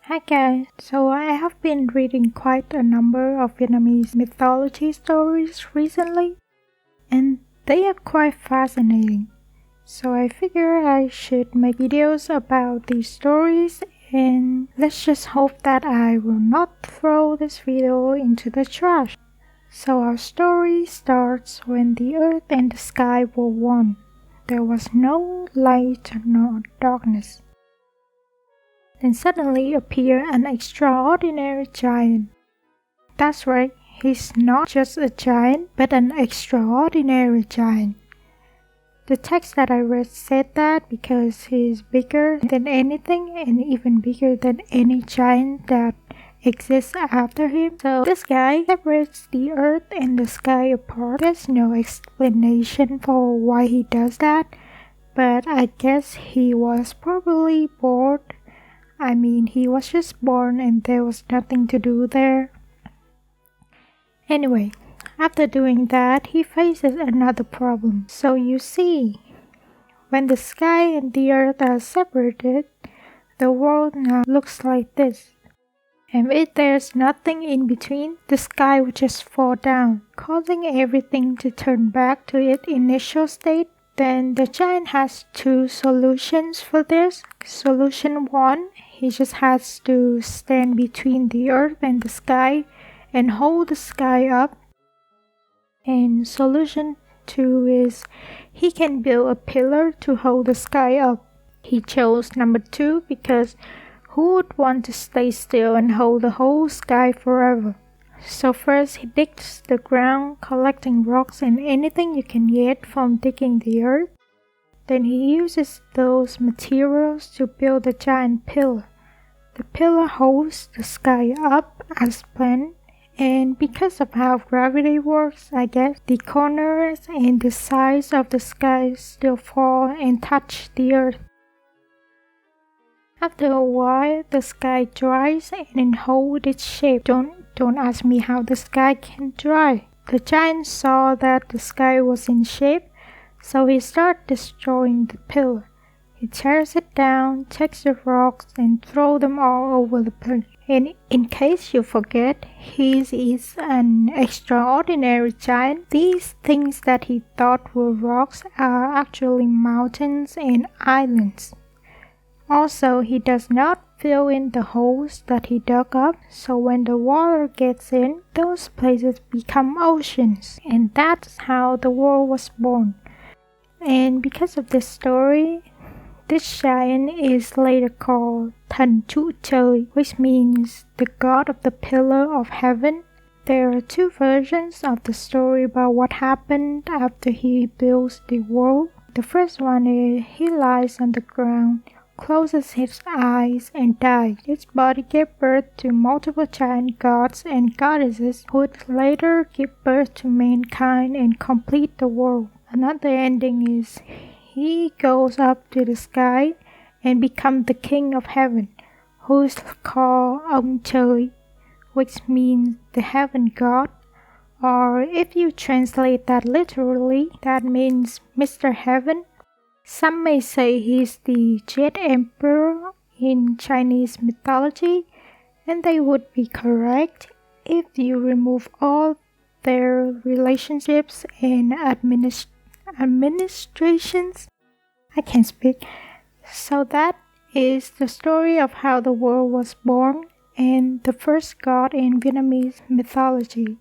Hi guys, so I have been reading quite a number of Vietnamese mythology stories recently, and they are quite fascinating. So I figure I should make videos about these stories, and let's just hope that I will not throw this video into the trash. So our story starts when the earth and the sky were one. There was no light nor darkness. Then suddenly appeared an extraordinary giant. That's right, he's not just a giant, but an extraordinary giant. The text that I read said that because he's bigger than anything and even bigger than any giant that exists after him. So this guy separates the earth and the sky apart. There's no explanation for why he does that, but I guess he was probably bored. He was just born and there was nothing to do there. Anyway, after doing that, he faces another problem. So you see, when the sky and the earth are separated, the world now looks like this. And if there's nothing in between, the sky would just fall down, causing everything to turn back to its initial state. Then the giant has two solutions for this. Solution 1, he just has to stand between the earth and the sky and hold the sky up. And solution 2 is he can build a pillar to hold the sky up. He chose number 2 because who would want to stay still and hold the whole sky forever? So first he digs the ground, collecting rocks and anything you can get from digging the earth. Then he uses those materials to build a giant pillar. The pillar holds the sky up as planned, and because of how gravity works, I guess, the corners and the sides of the sky still fall and touch the earth. After a while, the sky dries and holds its shape. Don't ask me how the sky can dry. The giant saw that the sky was in shape, so he started destroying the pillar. He tears it down, takes the rocks, and throws them all over the place. And in case you forget, he is an extraordinary giant. These things that he thought were rocks are actually mountains and islands. Also, he does not fill in the holes that he dug up, so when the water gets in, those places become oceans. And that's how the world was born. And because of this story, this giant is later called Thần Trụ Trời, which means the god of the pillar of heaven. There are two versions of the story about what happened after he builds the world. The first one is he lies on the ground, closes his eyes and dies. His body gave birth to multiple giant gods and goddesses who would later give birth to mankind and complete the world. Another ending is he goes up to the sky and becomes the king of heaven, who is called Ông Trời, which means the heaven god, or if you translate that literally, that means Mr. Heaven. Some may say he's the Jet Emperor in Chinese mythology, and they would be correct if you remove all their relationships and administrations. I can't speak. So that is the story of how the world was born and the first god in Vietnamese mythology.